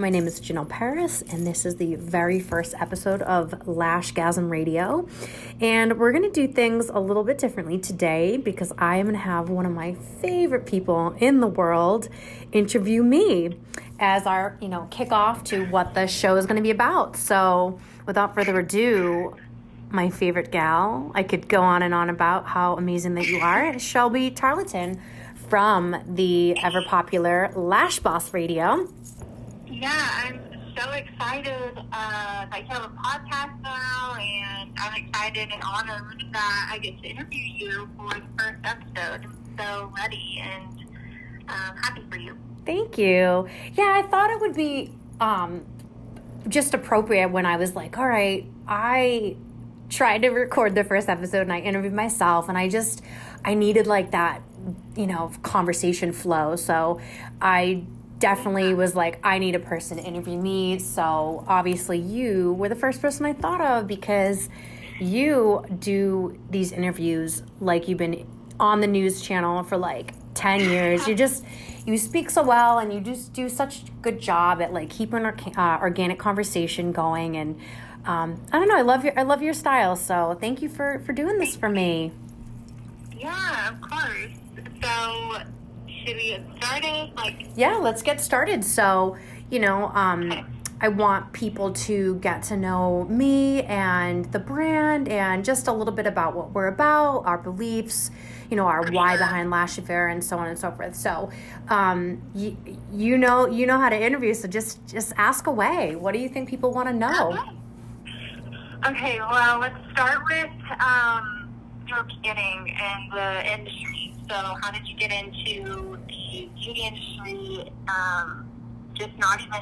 My name is Jenelle Paris, and this is the very first episode of Lashgasm Radio. And we're going to do things a little bit differently today because I am going to have one of my favorite people in the world interview me as our, kickoff to what the show is going to be about. So without further ado, my favorite gal, I could go on and on about how amazing that you are, Shelby Tarleton from the ever-popular Lashboss Radio. Yeah, I'm so excited that you have a podcast now, and I'm excited and honored that I get to interview you for the first episode. I'm so ready and happy for you. Thank you. Yeah, I thought it would be just appropriate when I was like, all right, I tried to record the first episode and I interviewed myself, and I needed like that, conversation flow. So I definitely was like, I need a person to interview me. So obviously you were the first person I thought of because you do these interviews like you've been on the news channel for like 10 years. You speak so well, and you just do such a good job at like keeping organic conversation going. And I don't know, I love your style. So thank you for doing this for me. Yeah, of course. So should we get started? Yeah, let's get started. So, I want people to get to know me and the brand and just a little bit about what we're about, our beliefs, our why behind Lash Affair, and so on and so forth. So, you know how to interview, so just ask away. What do you think people want to know? Okay, well, let's start with your beginning in the industry. So how did you get into the beauty industry, just not even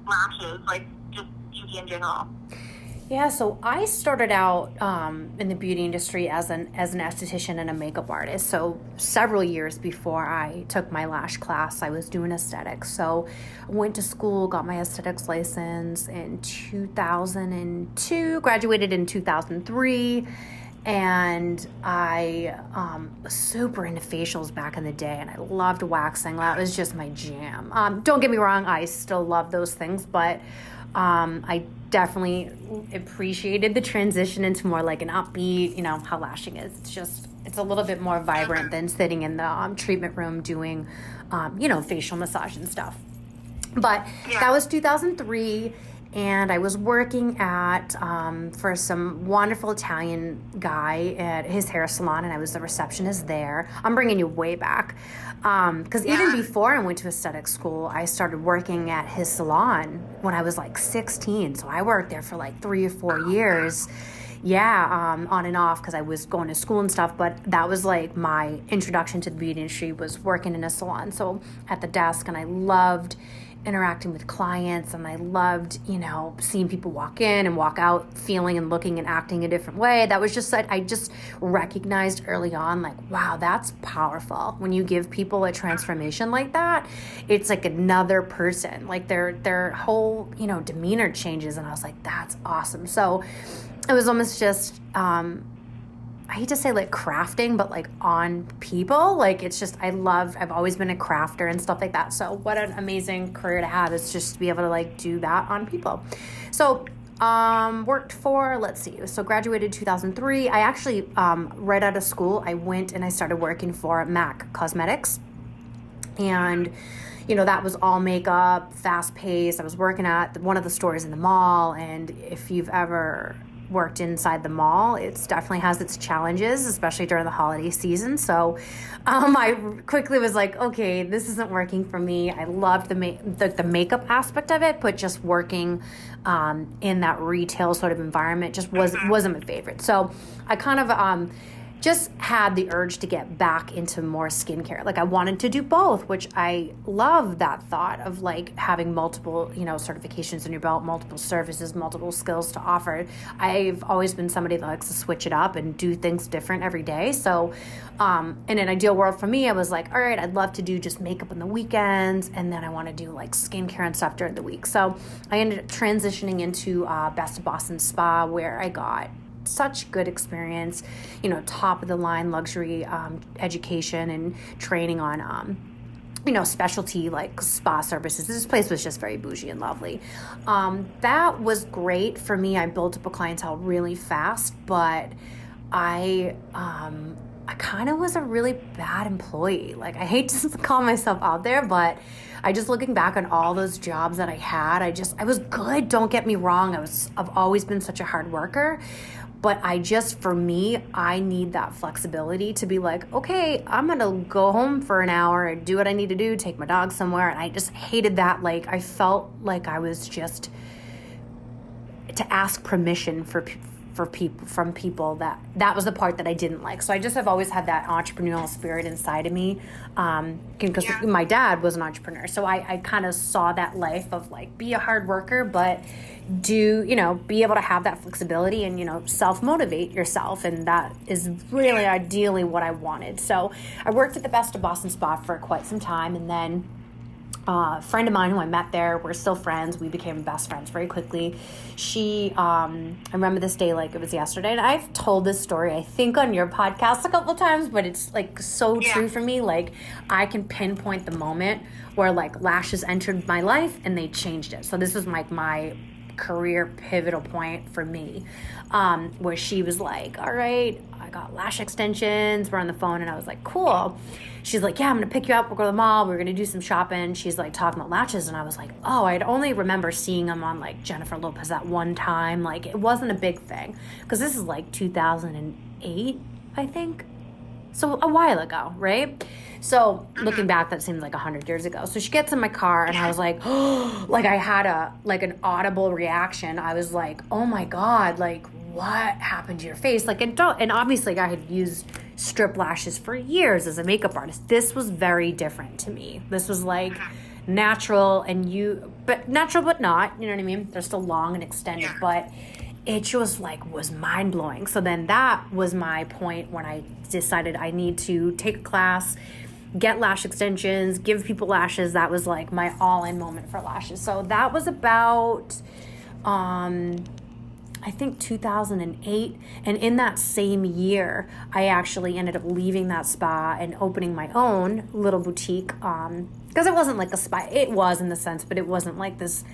lashes, like just beauty in general? Yeah, so I started out in the beauty industry as an esthetician and a makeup artist. So several years before I took my lash class, I was doing aesthetics. So I went to school, got my aesthetics license in 2002, graduated in 2003. And I was super into facials back in the day, and I loved waxing. That was just my jam. Don't get me wrong, I still love those things, but I definitely appreciated the transition into more like an upbeat, how lashing is. It's a little bit more vibrant than sitting in the treatment room doing, facial massage and stuff. But that was 2003. And I was working for some wonderful Italian guy at his hair salon, and I was the receptionist there. I'm bringing you way back. Because even before I went to aesthetic school, I started working at his salon when I was like 16. So I worked there for like 3 or 4 years. Yeah, on and off because I was going to school and stuff. But that was like my introduction to the beauty industry, was working in a salon. So at the desk, and I loved interacting with clients, and I loved, seeing people walk in and walk out feeling and looking and acting a different way. That was just like, I just recognized early on, like, wow, that's powerful. When you give people a transformation like that, it's like another person, like their whole, demeanor changes. And I was like, that's awesome. So it was almost just, I hate to say like crafting, but like on people, like it's just, I've always been a crafter and stuff like that. So what an amazing career to have, is just to be able to like do that on people. So worked for, so graduated 2003. I actually, right out of school, I went and I started working for MAC Cosmetics. And that was all makeup, fast paced. I was working at one of the stores in the mall. And if you've ever worked inside the mall, it definitely has its challenges, especially during the holiday season. So I quickly was like, okay, this isn't working for me. I loved the makeup aspect of it, but just working in that retail sort of environment just wasn't my favorite. So I kind of just had the urge to get back into more skincare. Like I wanted to do both, which I love that thought of like having multiple, certifications in your belt, multiple services, multiple skills to offer. I've always been somebody that likes to switch it up and do things different every day. So in an ideal world for me, I was like, all right, I'd love to do just makeup on the weekends, and then I want to do like skincare and stuff during the week. So I ended up transitioning into Best of Boston Spa, where I got such good experience, top of the line luxury education and training on specialty like spa services. This place was just very bougie and lovely. That was great for me. I built up a clientele really fast, but I kind of was a really bad employee. Like, I hate to call myself out there, but looking back on all those jobs that I had, I was good. Don't get me wrong. I've always been such a hard worker, but for me, I need that flexibility to be like, okay, I'm going to go home for an hour and do what I need to do, take my dog somewhere. And I just hated that. Like, I felt like I was just to ask permission from people, that was the part that I didn't like. So I just have always had that entrepreneurial spirit inside of me, because my dad was an entrepreneur. So I kind of saw that life of like, be a hard worker, but be able to have that flexibility and, self-motivate yourself. And that is really ideally what I wanted. So I worked at the Best of Boston Spa for quite some time. And then a friend of mine who I met there, we're still friends. We became best friends very quickly. I remember this day like it was yesterday. And I've told this story, I think, on your podcast a couple times, but it's like so true for me. Like, I can pinpoint the moment where like lashes entered my life and they changed it. So this is like my career pivotal point for me, where she was like, all right, I got lash extensions. We're on the phone. And I was like, cool. She's like, yeah, I'm going to pick you up. We'll go to the mall. We're going to do some shopping. She's like talking about lashes. And I was like, oh, I'd only remember seeing them on like Jennifer Lopez that one time. Like, it wasn't a big thing because this is like 2008, I think. So a while ago, right? So looking back, that seems like 100 years ago. So she gets in my car and I was like, oh, like I had an audible reaction. I was like, oh my God, like what happened to your face? Like, and obviously I had used strip lashes for years as a makeup artist. This was very different to me. This was like natural but not, you know what I mean? They're still long and extended, but it just like was mind blowing. So then that was my point when I decided I need to take a class, get lash extensions, give people lashes. That was like my all-in moment for lashes. So that was about, I think 2008. And in that same year, I actually ended up leaving that spa and opening my own little boutique. Because it wasn't like a spa. It was in the sense, but it wasn't like this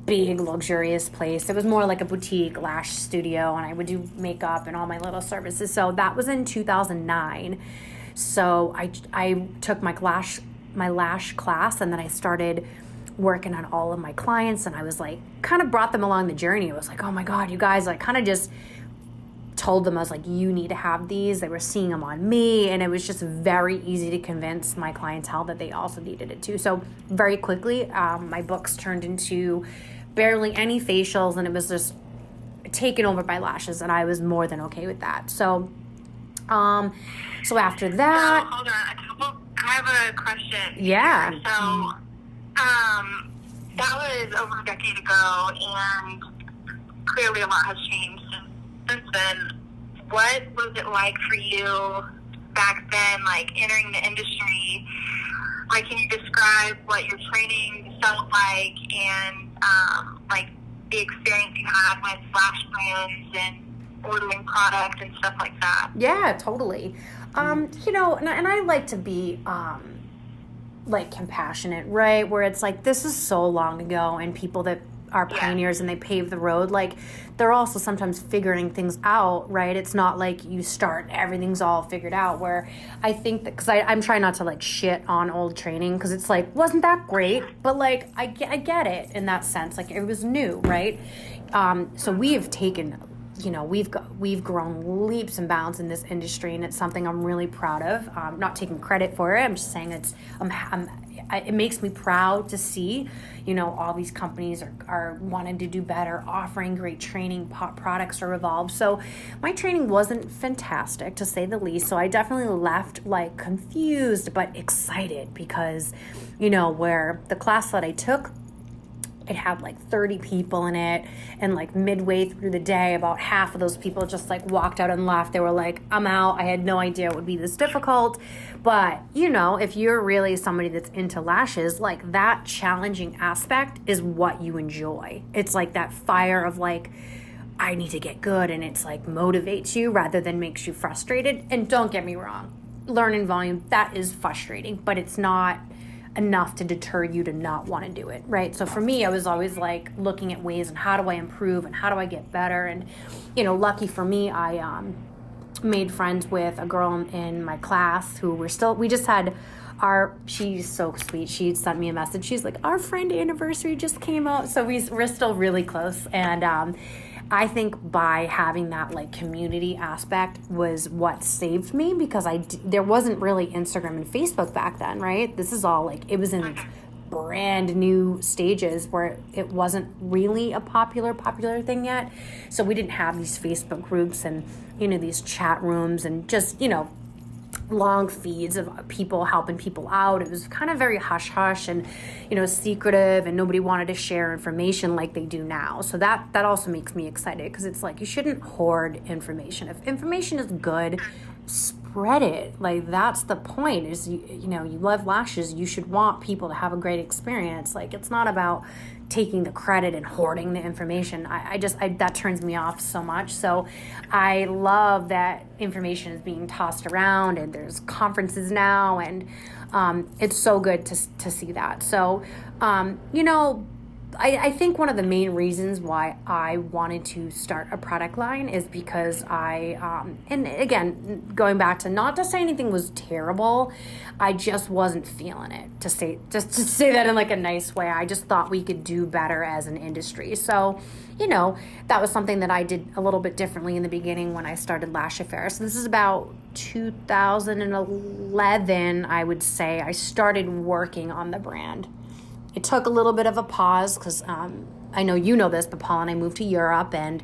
big luxurious place. It was more like a boutique lash studio, and I would do makeup and all my little services. So that was in 2009. So I took my lash class, and then I started working on all of my clients, and I was like, kind of brought them along the journey. It was like, oh my God, you guys, like kind of just told them, I was like, you need to have these. They were seeing them on me, and it was just very easy to convince my clientele that they also needed it too. So very quickly, my books turned into barely any facials, and it was just taken over by lashes, and I was more than okay with that. So after that, so, hold on, I have a question. Yeah. So, that was over a decade ago, and clearly a lot has changed since then. What was it like for you back then, like entering the industry? Like, can you describe what your training felt like and, like, the experience you had with lash brands and ordering product and stuff like that? Yeah, totally. And I like to be, like, compassionate, right? Where it's like, this is so long ago, and people that are pioneers and they pave the road, like, they're also sometimes figuring things out, right? It's not like you start, everything's all figured out, where I think that, because I'm trying not to like shit on old training, because it's like, wasn't that great? But like, I get it in that sense, like it was new, right? So we have taken, we've grown leaps and bounds in this industry, and it's something I'm really proud of. Not taking credit for it, I'm just saying it makes me proud to see, all these companies are wanting to do better, offering great training, products are evolved. So my training wasn't fantastic, to say the least. So I definitely left like confused, but excited, because, where the class that I took, it had like 30 people in it, and like midway through the day, about half of those people just like walked out and left. They were like, I'm out. I had no idea it would be this difficult. But, if you're really somebody that's into lashes, like that challenging aspect is what you enjoy. It's like that fire of like, I need to get good, and it's like motivates you rather than makes you frustrated. And don't get me wrong, learning volume, that is frustrating, but it's not enough to deter you to not want to do it, right? So for me, I was always like looking at ways and how do I improve and how do I get better? And, lucky for me, I made friends with a girl in my class who we just had she's so sweet. She sent me a message. She's like, our friend anniversary just came out. So we're still really close. And I think by having that like community aspect was what saved me, because there wasn't really Instagram and Facebook back then, right? This is all like, it was in brand new stages where it wasn't really a popular thing yet. So we didn't have these Facebook groups and, these chat rooms and just, long feeds of people helping people out. It was kind of very hush-hush and, secretive, and nobody wanted to share information like they do now. So that also makes me excited, because it's like you shouldn't hoard information. If information is good, spread it. Like, that's the point, is you love lashes, you should want people to have a great experience. Like, it's not about taking the credit and hoarding the information. I that turns me off so much. So I love that information is being tossed around, and there's conferences now, and it's so good to see that. So I think one of the main reasons why I wanted to start a product line is because and again, going back to, not to say anything was terrible, I just wasn't feeling it, to say that in like a nice way. I just thought we could do better as an industry. So, that was something that I did a little bit differently in the beginning when I started Lash Affair. So this is about 2011, I would say, I started working on the brand. It took a little bit of a pause because I know you know this, but Paul and I moved to Europe, and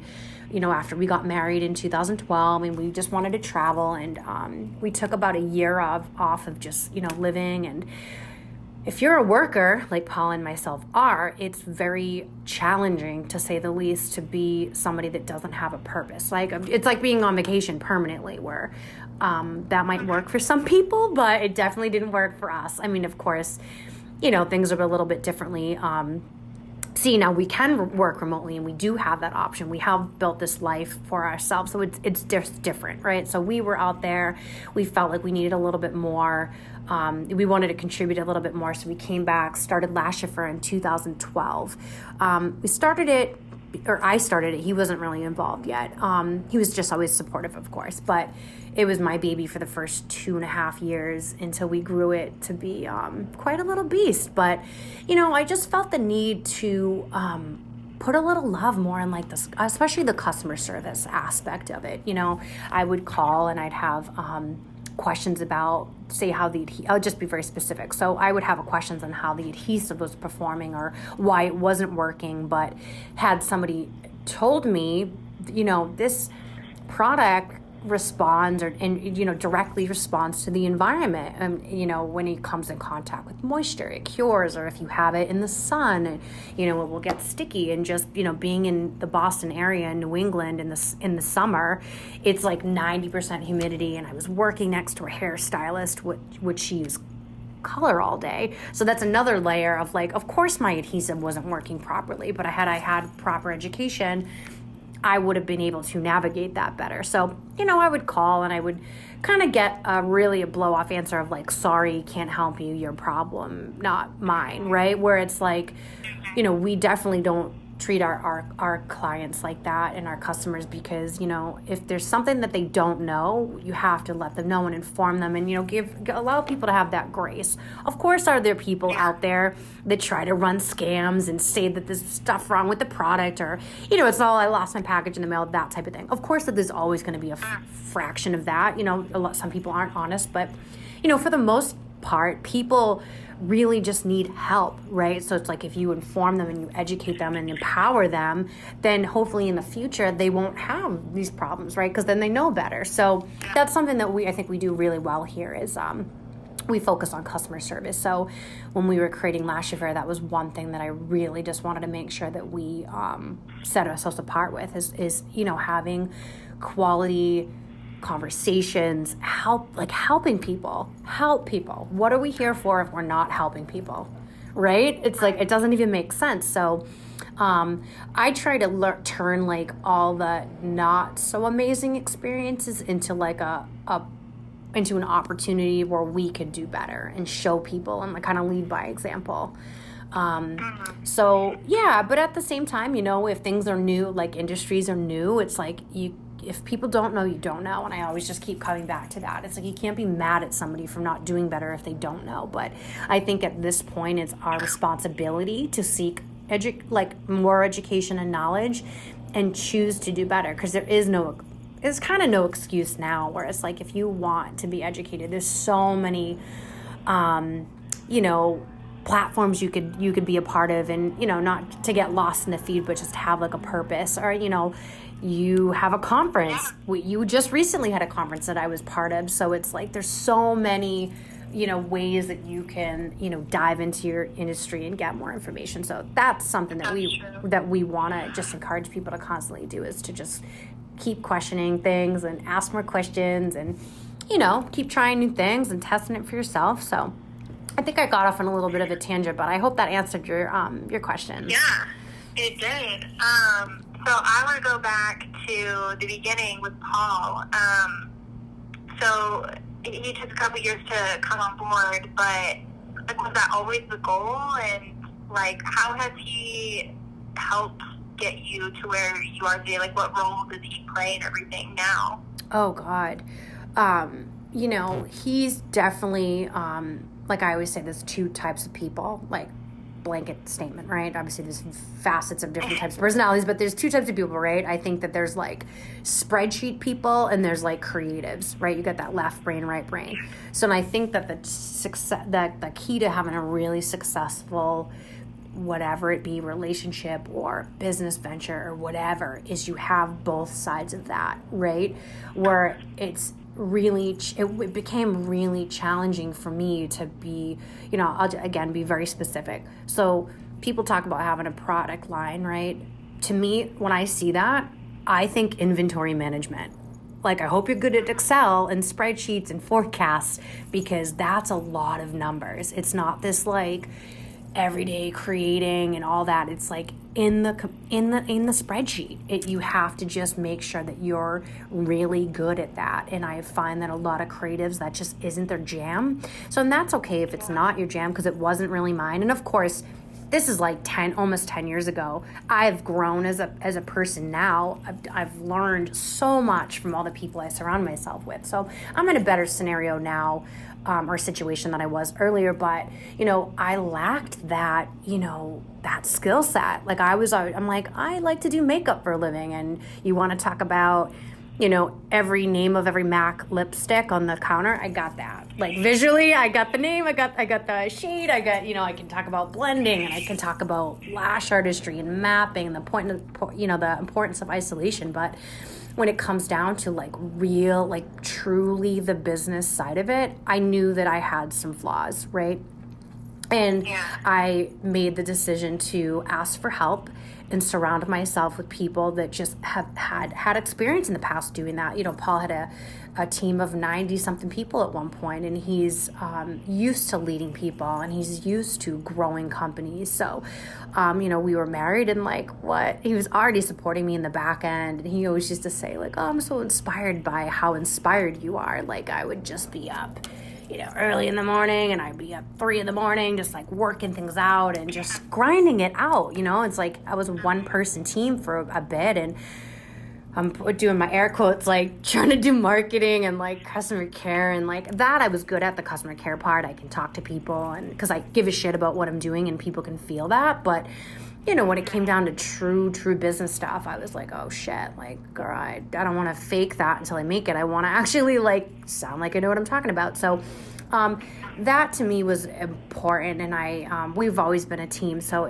after we got married in 2012, and we just wanted to travel, and we took about a year off of just living. And if you're a worker like Paul and myself are, it's very challenging, to say the least, to be somebody that doesn't have a purpose. Like, it's like being on vacation permanently, where that might work for some people, but it definitely didn't work for us. I mean, of course, things are a little bit differently. See, now we can work remotely, and we do have that option. We have built this life for ourselves, so it's just different, right? So we were out there. We felt like we needed a little bit more. We wanted to contribute a little bit more, so we came back, started Lash Affair in 2012. We started it, or I started it. He wasn't really involved yet. He was just always supportive, of course, but it was my baby for the first 2.5 years until we grew it to be quite a little beast. But, I just felt the need to put a little love more in like this, especially the customer service aspect of it. I would call and I'd have questions about, say, how I'll just be very specific. So I would have questions on how the adhesive was performing or why it wasn't working, but had somebody told me, this product responds directly responds to the environment. When it comes in contact with moisture, it cures, or if you have it in the sun, it will get sticky. And just, being in the Boston area in New England in the summer, it's like 90% humidity. And I was working next to a hairstylist, which she used color all day. So that's another layer of like, of course my adhesive wasn't working properly, but had I had proper education, I would have been able to navigate that better. So, I would call and I would kind of get a blow-off answer of like, sorry, can't help you, your problem, not mine, right? Where it's like, we definitely don't treat our clients like that and our customers, because, if there's something that they don't know, you have to let them know and inform them and, allow people to have that grace. Of course, are there people out there that try to run scams and say that there's stuff wrong with the product, or, it's all, I lost my package in the mail, that type of thing. Of course that there's always going to be a fraction of that. Some people aren't honest, but, for the most part, people really just need help, right? So it's like, if you inform them and you educate them and empower them, then hopefully in the future they won't have these problems, right? Because then they know better. So that's something that I think we do really well here, is we focus on customer service. So when we were creating Lash Affair, that was one thing that I really just wanted to make sure that we set ourselves apart with, is having quality conversations, helping people. What are we here for if we're not helping people, right? It's like, it doesn't even make sense. So I try to turn like all the not so amazing experiences into like a into an opportunity where we could do better and show people and like kind of lead by example. So yeah, but at the same time, you know, if things are new, like industries are new, it's like if people don't know, you don't know. And I always just keep coming back to that. It's like you can't be mad at somebody for not doing better if they don't know. But I think at this point, it's our responsibility to seek more education and knowledge and choose to do better, because there's kind of no excuse now where it's like if you want to be educated, there's so many, you know, platforms you could be a part of, and you know, not to get lost in the feed, but just have like a purpose. Or you know, you have a conference. You just recently had a conference that I was part of, so it's like there's so many, you know, ways that you can, you know, dive into your industry and get more information. So that's something that we want to just encourage people to constantly do, is to just keep questioning things and ask more questions, and you know, keep trying new things and testing it for yourself. So I think I got off on a little bit of a tangent, but I hope that answered your questions. Yeah, it did. So I want to go back to the beginning with Paul. So he took a couple years to come on board, but like, was that always the goal? And like, how has he helped get you to where you are today? Like, what role does he play in everything now? Oh God, you know, he's definitely like I always say, there's two types of people, like blanket statement, right? Obviously there's facets of different types of personalities, but there's two types of people, right? I think that there's like spreadsheet people and there's like creatives, right? You got that left brain, right brain. So, and I think that the key to having a really successful, whatever it be, relationship or business venture or whatever, is you have both sides of that, right? Where it's really, it became really challenging for me to be, you know, I'll again be very specific. So people talk about having a product line, right? To me, when I see that, I think inventory management. Like, I hope you're good at Excel and spreadsheets and forecasts, because that's a lot of numbers. It's not this like everyday creating and all that. It's like in the spreadsheet. You have to just make sure that you're really good at that. And I find that a lot of creatives, that just isn't their jam. So, and that's okay if it's not your jam, because it wasn't really mine. And of course, this is like almost 10 years ago. I've grown as a person now. I've learned so much from all the people I surround myself with. So I'm in a better scenario now, or situation than I was earlier. But, you know, I lacked that, you know, that skill set. Like I'm like, I like to do makeup for a living. And you want to talk about, you know, every name of every MAC lipstick on the counter. I got that. Like visually, I got the name, I got the shade, I got, you know, I can talk about blending, and I can talk about lash artistry and mapping and the importance of isolation. But when it comes down to like real, like truly the business side of it, I knew that I had some flaws, right? And I made the decision to ask for help and surround myself with people that just have had experience in the past doing that. You know, Paul had a team of 90-something people at one point, and he's used to leading people, and he's used to growing companies. So, you know, we were married, and like he was already supporting me in the back end, and he always used to say like, oh, I'm so inspired by how inspired you are. Like, I would just be up, you know, early in the morning, and I'd be up 3 a.m, just like working things out and just grinding it out. You know, it's like I was a one-person team for a bit, and I'm doing my air quotes, like trying to do marketing and like customer care, and like that I was good at, the customer care part. I can talk to people, and because I give a shit about what I'm doing, and people can feel that. But you know, when it came down to true business stuff, I was like, oh shit, like, girl, I don't want to fake that until I make it. I want to actually like sound like I know what I'm talking about. So that to me was important, and we've always been a team. So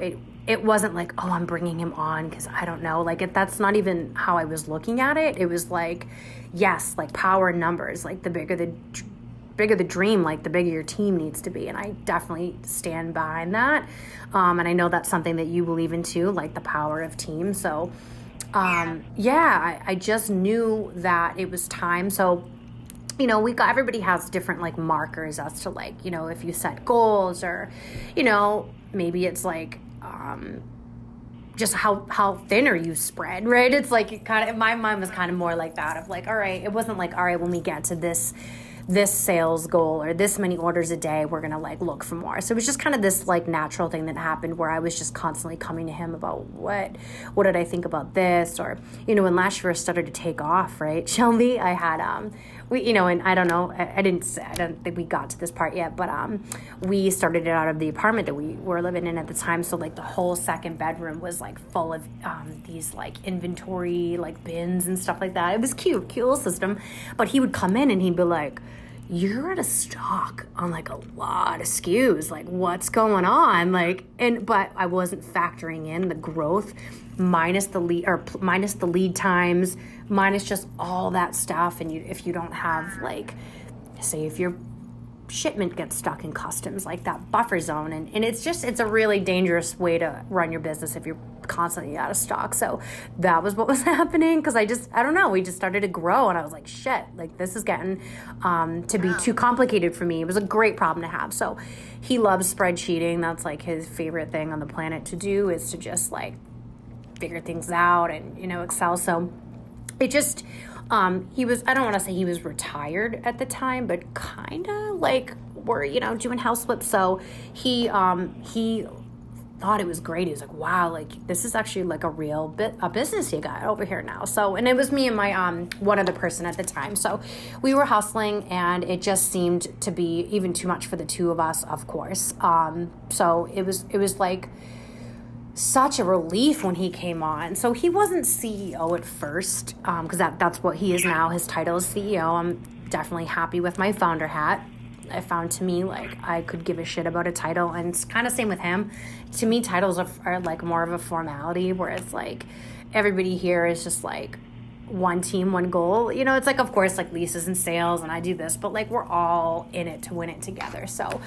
it wasn't like, oh, I'm bringing him on because I don't know. Like, that's not even how I was looking at it. It was like, yes, like power in numbers. Like, the bigger the dream, like the bigger your team needs to be. And I definitely stand behind that. And I know that's something that you believe in too, like the power of team. So, I just knew that it was time. So, you know, everybody has different like markers as to like, you know, if you set goals, or, you know, maybe it's like, just how thin are you spread, right? It's like, my mind was kind of more like that, of like, all right, it wasn't like, all right, when we get to this this sales goal or this many orders a day, we're going to like look for more. So it was just kind of this like natural thing that happened where I was just constantly coming to him about what did I think about this? Or, you know, when Lash Affair started to take off, right, Shelby, I had, we, you know, and I don't know, I don't think we got to this part yet, but we started it out of the apartment that we were living in at the time. So like the whole second bedroom was like full of these like inventory, like bins and stuff like that. It was cute little system. But he would come in and he'd be like, you're out of stock on like a lot of SKUs. Like, what's going on? Like, but I wasn't factoring in the growth minus the lead times, minus just all that stuff. And if you don't have like, say if your shipment gets stuck in customs, like that buffer zone, and it's a really dangerous way to run your business if you're constantly out of stock. So that was what was happening, because I don't know, we just started to grow, and I was like, shit, like this is getting to be too complicated for me. It was a great problem to have. So he loves spreadsheeting. That's like his favorite thing on the planet to do, is to just like figure things out, and, you know, Excel. So it just he was, I don't want to say he was retired at the time, but kind of like we're, you know, doing house flips. So he thought it was great. He was like, wow, like this is actually like a business you got over here now. So, and it was me and my one other person at the time. So we were hustling, and it just seemed to be even too much for the two of us, of course. So it was like such a relief when he came on. So he wasn't CEO at first, because that's what he is now. His title is CEO. I'm definitely happy with my founder hat. I found, to me, like I could give a shit about a title, and it's kind of same with him. To me, titles are like more of a formality, where it's like everybody here is just like one team, one goal. You know, it's like, of course, like Lisa's in sales and I do this, but like we're all in it to win it together. So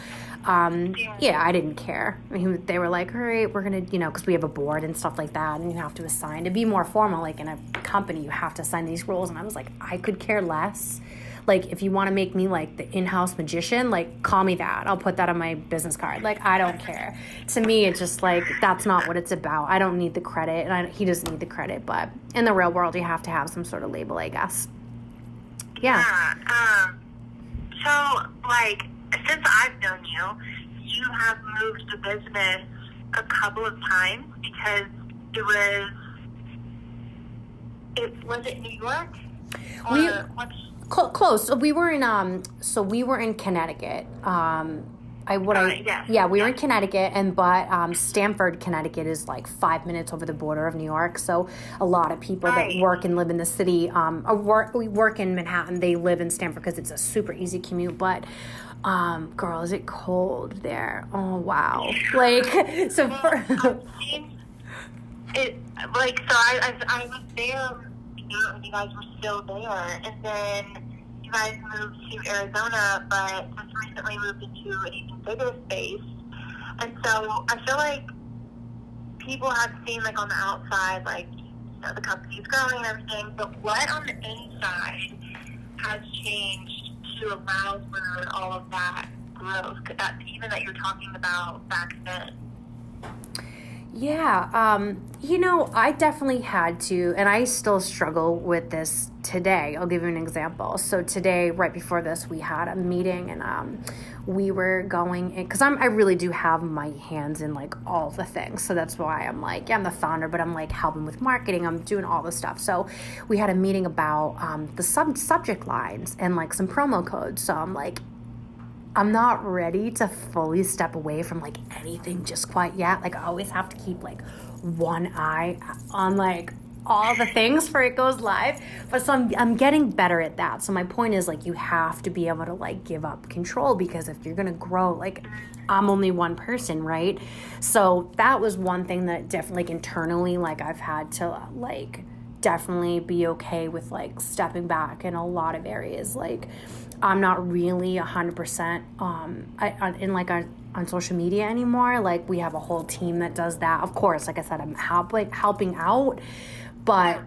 yeah, I didn't care. I mean, they were like, all right, we're gonna, you know, because we have a board and stuff like that, and you have to assign, to be more formal, like in a company, you have to assign these roles. And I was like, I could care less. Like, if you want to make me like the in-house magician, like call me that. I'll put that on my business card. Like, I don't care. To me, it's just like, that's not what it's about. I don't need the credit, and he doesn't need the credit. But in the real world, you have to have some sort of label, I guess. Yeah. So, like, since I've known you, you have moved the business a couple of times, because was it New York? Close. So we were in Connecticut. We were in Connecticut, but Stamford, Connecticut is like 5 minutes over the border of New York. So a lot of people that work and live in the city, we work in Manhattan, they live in Stamford because it's a super easy commute. But girl, is it cold there? Oh wow! Like, so I've seen it. Like, so I was there. You guys were still there, and then you guys moved to Arizona, but just recently moved into an even bigger space. And so I feel like people have seen, like, on the outside, like, you know, the company's growing and everything, but what on the inside has changed to allow for all of that growth that you're talking about back then? Yeah, you know, I definitely had to, and I still struggle with this today. I'll give you an example. So today, right before this, we had a meeting, and we were going, because I really do have my hands in like all the things. So that's why I'm like, yeah, I'm the founder, but I'm like helping with marketing. I'm doing all the stuff. So we had a meeting about the subject lines and like some promo codes. So I'm like, I'm not ready to fully step away from like anything just quite yet. Like, I always have to keep like one eye on like all the things before it goes live. But so I'm getting better at that. So my point is, like, you have to be able to like give up control, because if you're gonna grow, like, I'm only one person, right? So that was one thing that definitely, like, internally, like, I've had to like definitely be okay with like stepping back in a lot of areas. Like, I'm not really 100% on social media anymore. Like, we have a whole team that does that. Of course, like I said, I'm helping out, but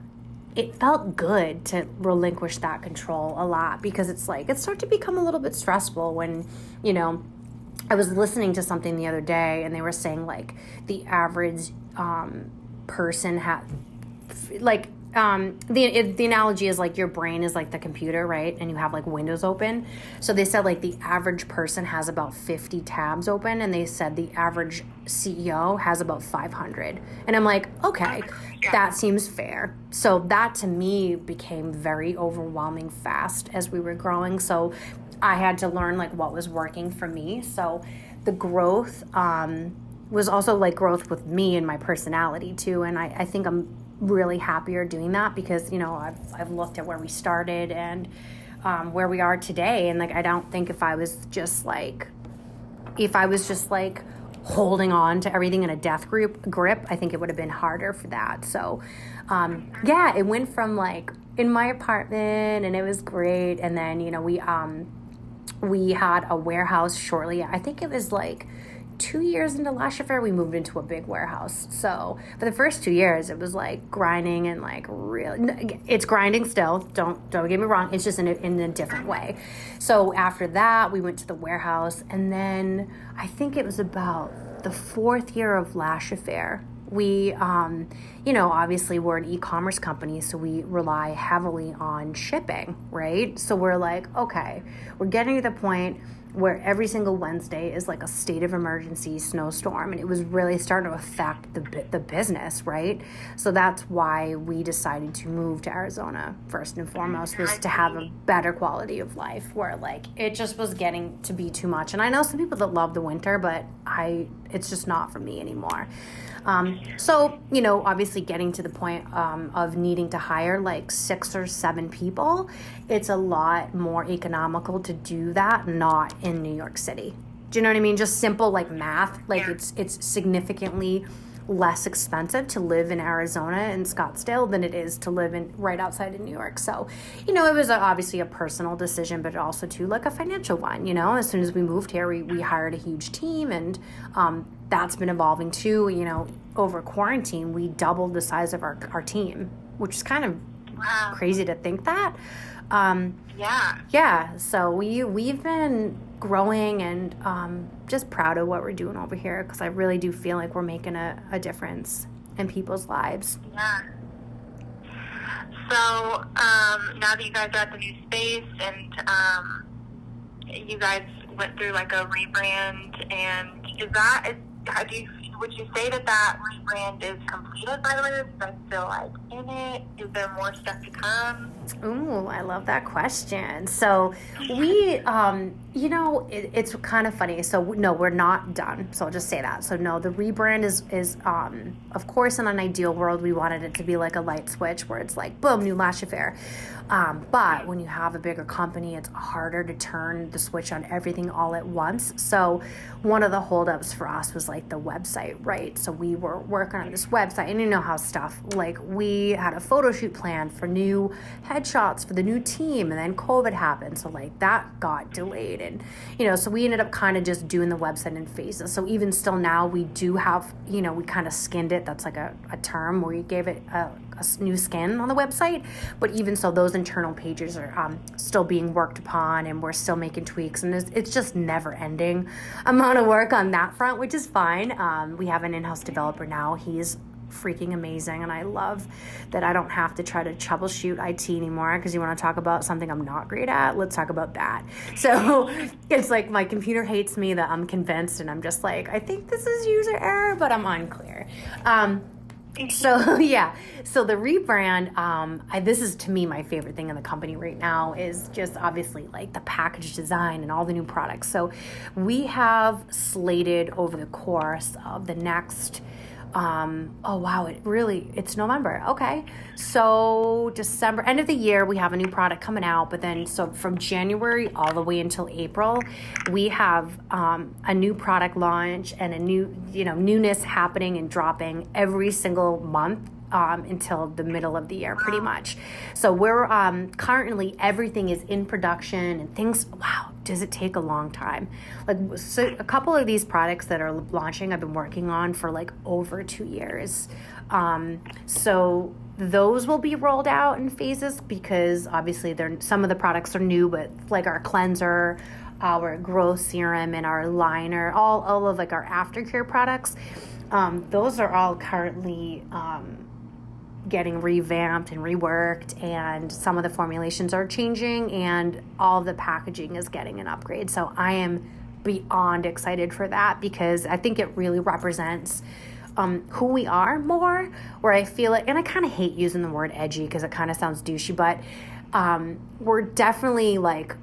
it felt good to relinquish that control a lot, because it's like, it started to become a little bit stressful when, you know, I was listening to something the other day, and they were saying like the average person had, like, the analogy is like your brain is like the computer, right? And you have like windows open. So they said like the average person has about 50 tabs open, and they said the average CEO has about 500. And I'm like, okay, that seems fair. So that to me became very overwhelming fast as we were growing. So I had to learn like what was working for me. So the growth was also like growth with me and my personality too. And I think I'm really happier doing that because, you know, I've looked at where we started and where we are today. And like, I don't think if I was just like holding on to everything in a death grip, I think it would have been harder for that. So, yeah, it went from like in my apartment and it was great. And then, you know, we had a warehouse shortly. I think it was like 2 years into Lash Affair, we moved into a big warehouse. So for the first 2 years, it was like grinding and like really, it's grinding still. Don't get me wrong. It's just in a different way. So after that, we went to the warehouse, and then I think it was about the 4th year of Lash Affair. We, you know, obviously we're an e-commerce company, so we rely heavily on shipping, right? So we're like, okay, we're getting to the point where every single Wednesday is like a state of emergency snowstorm, and it was really starting to affect the business, right? So that's why we decided to move to Arizona first and foremost, was to have a better quality of life, where like it just was getting to be too much. And I know some people that love the winter, but it's just not for me anymore. So, you know, obviously getting to the point of needing to hire like 6 or 7 people, it's a lot more economical to do that, not in New York City. Do you know what I mean? Just simple like math, like it's significantly less expensive to live in Arizona in Scottsdale than it is to live in right outside of New York. So, you know, it was obviously a personal decision, but also too like a financial one. You know, as soon as we moved here, we hired a huge team, and that's been evolving too. You know, over quarantine, we doubled the size of our team, which is kind of crazy to think that. Yeah. So we've been growing, and just proud of what we're doing over here, because I really do feel like we're making a difference in people's lives. Yeah. So now that you guys are at the new space, and you guys went through like a rebrand, and would you say that rebrand is completed, by the way? Is that still like in it? Is there more stuff to come? Ooh, I love that question. So we, you know, it's kind of funny. So no, we're not done. So I'll just say that. So no, the rebrand is of course, in an ideal world, we wanted it to be like a light switch where it's like, boom, new Lash Affair. But when you have a bigger company, it's harder to turn the switch on everything all at once. So one of the holdups for us was like the website, right? So we were working on this website, and you know how stuff, like we had a photo shoot planned for new headshots for the new team, and then COVID happened. So like that got delayed, and, you know, so we ended up kind of just doing the website in phases. So even still now we do have, you know, we kind of skinned it. That's like a term where you gave it a new skin on the website. But even so, those internal pages are still being worked upon, and we're still making tweaks, and it's just never ending amount of work on that front, which is fine. We have an in-house developer now. He's freaking amazing, and I love that I don't have to try to troubleshoot IT anymore, because you want to talk about something I'm not great at, let's talk about that. So it's like my computer hates me that I'm convinced, and I'm just like, I think this is user error, but I'm unclear. So yeah, so the rebrand, this is to me my favorite thing in the company right now, is just obviously like the package design and all the new products. So we have slated over the course of the next, it's November. Okay. So December, end of the year, we have a new product coming out, but then, so from January all the way until April, we have, a new product launch and a new, you know, newness happening and dropping every single month. Until the middle of the year, pretty much. So we're currently, everything is in production, and things, wow, does it take a long time. Like, so a couple of these products that are launching, I've been working on for like over 2 years. So those will be rolled out in phases, because obviously some of the products are new, but like our cleanser, our growth serum, and our liner, all of like our aftercare products, those are all currently getting revamped and reworked, and some of the formulations are changing, and all of the packaging is getting an upgrade. So I am beyond excited for that, because I think it really represents who we are more, where I feel like, and I kind of hate using the word edgy because it kind of sounds douchey, but we're definitely like,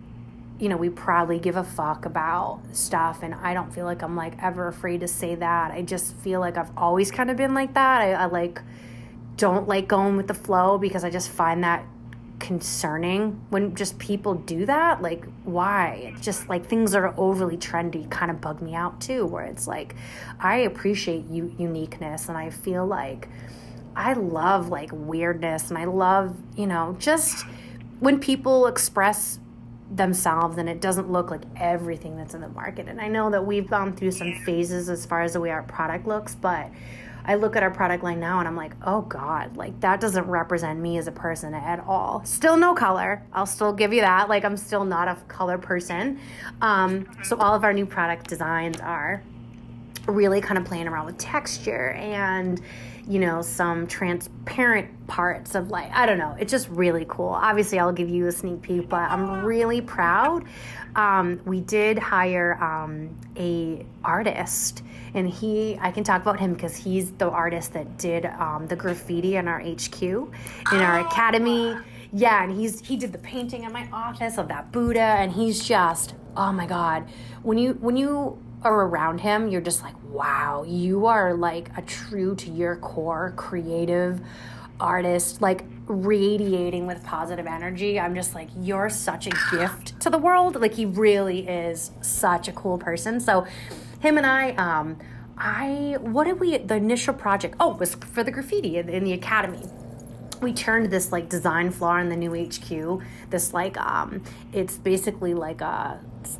you know, we proudly give a fuck about stuff, and I don't feel like I'm like ever afraid to say that. I just feel like I've always kind of been like that. I like don't like going with the flow, because I just find that concerning when just people do that. Like, why? It's just like things that are overly trendy kind of bug me out too, where it's like I appreciate uniqueness, and I feel like I love like weirdness, and I love, you know, just when people express themselves and it doesn't look like everything that's in the market. And I know that we've gone through some phases as far as the way our product looks, but I look at our product line now and I'm like, oh God, like that doesn't represent me as a person at all. Still no color. I'll still give you that. Like, I'm still not a color person. So all of our new product designs are really kind of playing around with texture and, you know, some transparent parts of, like, I don't know, it's just really cool. Obviously I'll give you a sneak peek, but I'm really proud. We did hire a artist, and I can talk about him because he's the artist that did the graffiti in our HQ, in our academy. Yeah, and he did the painting in my office of that Buddha, and he's just, oh my God. When you are around him, you're just like, wow, you are like a true to your core creative artist, like radiating with positive energy. I'm just like, you're such a gift to the world. Like, he really is such a cool person. So him and the initial project, was for the graffiti in the academy. We turned this like design floor in the new HQ, this like, it's basically like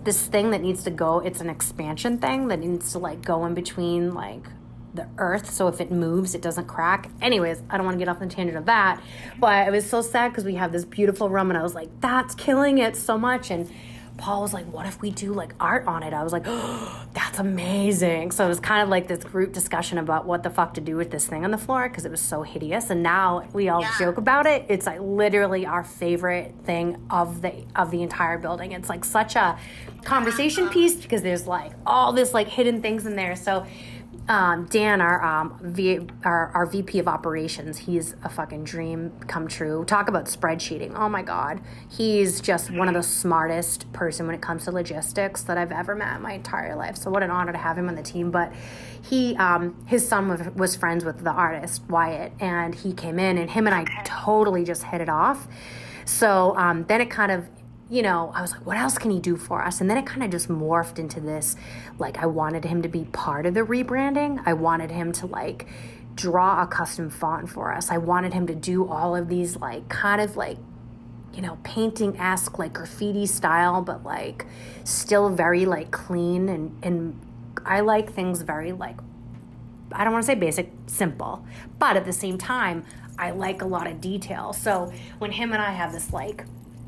this thing that needs to go, it's an expansion thing that needs to like go in between like the earth, so if it moves it doesn't crack. Anyways, I don't want to get off the tangent of that, but it was so sad because we have this beautiful room, and I was like, that's killing it so much. And Paul was like, what if we do like art on it? I was like, oh, that's amazing. So it was kind of like this group discussion about what the fuck to do with this thing on the floor, because it was so hideous. And now we all joke about it. It's like literally our favorite thing of the entire building. It's like such a conversation piece, because there's like all this like hidden things in there. So Dan, our VP of operations, he's a fucking dream come true. Talk about spreadsheeting. Oh my God. He's just one of the smartest person when it comes to logistics that I've ever met in my entire life. So what an honor to have him on the team. But he, his son was friends with the artist, Wyatt, and he came in, and him and I totally just hit it off. So then it kind of, you know, I was like, what else can he do for us? And then it kind of just morphed into this, like, I wanted him to be part of the rebranding. I wanted him to, like, draw a custom font for us. I wanted him to do all of these, like, kind of, like, you know, painting-esque, like, graffiti style, but, like, still very, like, clean. And I like things very, like, I don't want to say basic, simple. But at the same time, I like a lot of detail. So when him and I have this, like,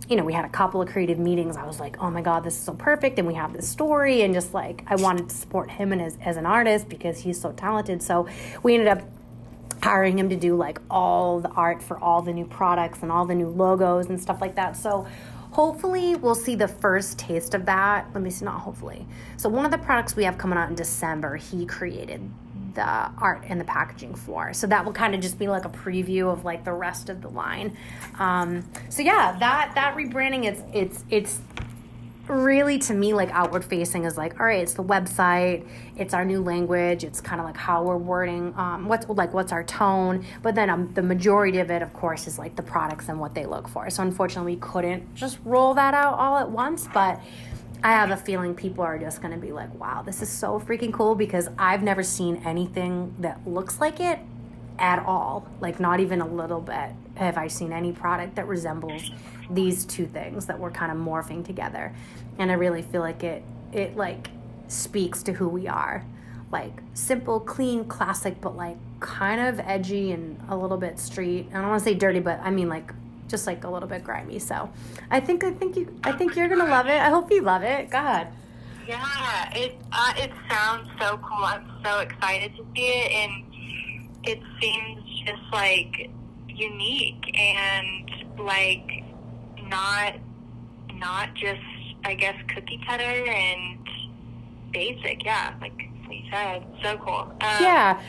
you know, we had a couple of creative meetings. I was like, oh my God, this is so perfect. And we have this story, and just like, I wanted to support him and as an artist because he's so talented. So we ended up hiring him to do like all the art for all the new products and all the new logos and stuff like that. So hopefully we'll see the first taste of that. Let me see, not hopefully. So one of the products we have coming out in December, he created the art and the packaging for. So that will kind of just be like a preview of like the rest of the line. So yeah, that rebranding, it's really, to me, like outward facing is like, all right, it's the website, it's our new language, it's kind of like how we're wording, what's our tone. But then the majority of it, of course, is like the products and what they look for. So unfortunately we couldn't just roll that out all at once, but I have a feeling people are just going to be like, wow, this is so freaking cool, because I've never seen anything that looks like it at all. Like, not even a little bit have I seen any product that resembles these two things that we're kind of morphing together. And I really feel like it like speaks to who we are. Like, simple, clean, classic, but like kind of edgy and a little bit street. I don't want to say dirty, but I mean like just like a little bit grimy. So I think you're gonna love it. I hope you love it. God. Yeah, it sounds so cool. I'm so excited to see it, and it seems just like unique and like not just, I guess, cookie cutter and basic. Yeah, like you said, so cool. Yeah,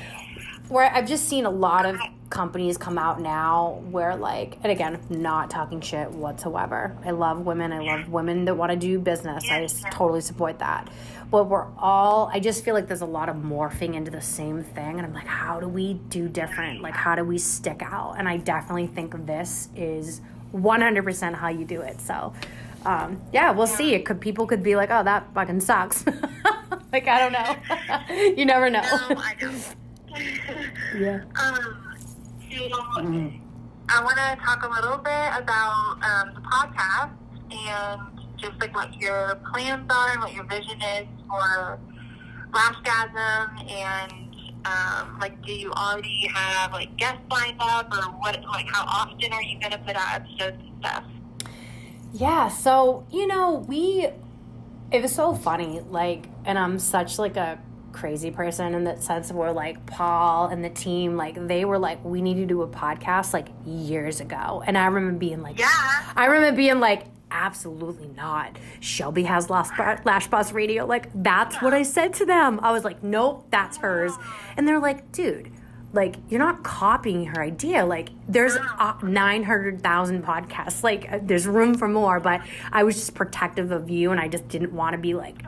where I've just seen a lot of companies come out now where like, and again, not talking shit whatsoever. I love women. I love women that want to do business. I just totally support that. But I just feel like there's a lot of morphing into the same thing. And I'm like, how do we do different? Like, how do we stick out? And I definitely think this is 100% how you do it. So, we'll see. People could be like, oh, that fucking sucks. Like, I don't know. You never know. No, I don't. Yeah. I want to talk a little bit about the podcast and just like what your plans are and what your vision is for Lashgasm, and like, do you already have like guests lined up, or what? Like, how often are you going to put out episodes and stuff? Yeah. So it was so funny. Like, and I'm such like a crazy person in that sense where like Paul and the team, like they were like, we need to do a podcast like years ago. And I remember being like, absolutely not. Shelby has Lashboss Radio. Like, that's what I said to them. I was like, nope, that's hers. And they're like, dude, like, you're not copying her idea. Like, there's 900,000 podcasts. Like, there's room for more. But I was just protective of you, and I just didn't want to be like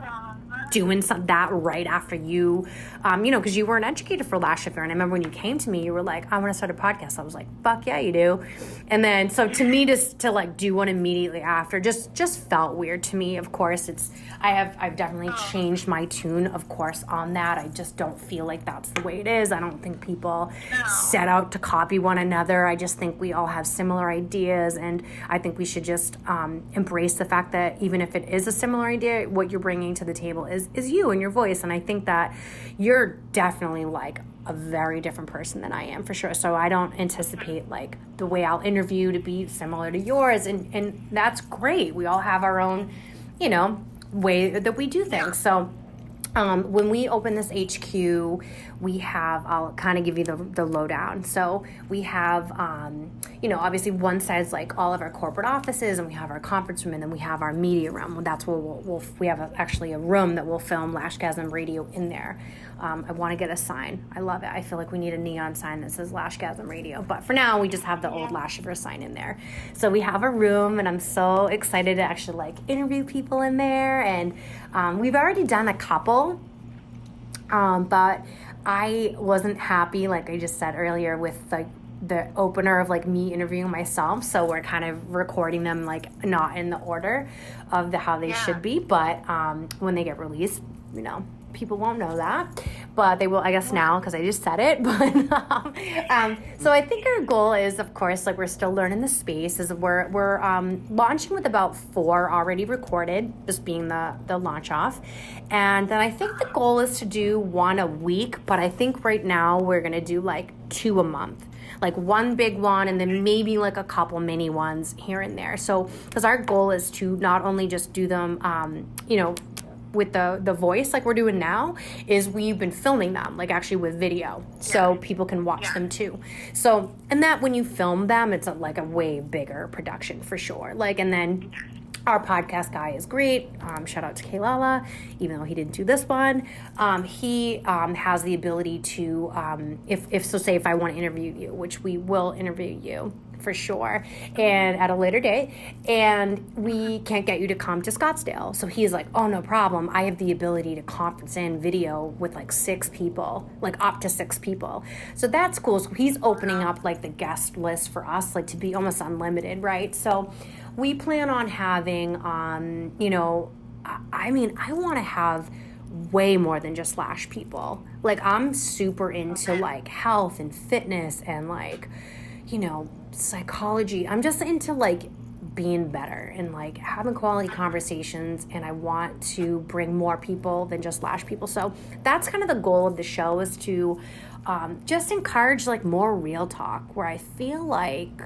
doing that right after you, because you were an educator for Lash Affair. And I remember when you came to me, you were like, I want to start a podcast. I was like, fuck yeah, you do. And then, so to me, just to like do one immediately after just felt weird to me. Of course, I've definitely changed my tune, of course, on that. I just don't feel like that's the way it is. I don't think people set out to copy one another. I just think we all have similar ideas. And I think we should just embrace the fact that even if it is a similar idea, what you're bringing to the table is you and your voice. And I think that you're definitely like a very different person than I am, for sure. So I don't anticipate like the way I'll interview to be similar to yours. And that's great. We all have our own, way that we do things. So when we open this HQ, we have, I'll kind of give you the lowdown. So we have, obviously one side is like all of our corporate offices, and we have our conference room, and then we have our media room. That's where we have actually a room that will film Lashgasm Radio in there. I want to get a sign. I love it. I feel like we need a neon sign that says Lashgasm Radio. But for now, we just have the old Lash Affair sign in there. So we have a room, and I'm so excited to actually like interview people in there. And we've already done a couple, but I wasn't happy, like I just said earlier, with like the opener of like me interviewing myself. So we're kind of recording them like not in the order of how they should be. But when they get released, people won't know that, but they will, I guess, now, because I just said it. But so I think our goal is, of course, like we're still learning the space, is we're launching with about 4 already recorded, just being the launch off. And then I think the goal is to do 1 a week, but I think right now we're going to do like 2 a month. Like 1 big one, and then maybe like a couple mini ones here and there. So, because our goal is to not only just do them, with the voice like we're doing now, is we've been filming them like actually with video, so people can watch them too. So, and that when you film them, it's like a way bigger production for sure. Like, and then our podcast guy is great. Shout out to Kaylala, even though he didn't do this one. He has the ability to, say if I want to interview you, which we will interview you for sure, and at a later date, and we can't get you to come to Scottsdale. So he's like, oh, no problem. I have the ability to conference in video with like 6 people, like up to 6 people. So that's cool. So he's opening up like the guest list for us, like to be almost unlimited, right? So we plan on having, I want to have way more than just Lash people. Like, I'm super into like health and fitness and like, psychology. I'm just into like being better and like having quality conversations, and I want to bring more people than just Lash people. So that's kind of the goal of the show, is to just encourage like more real talk, where I feel like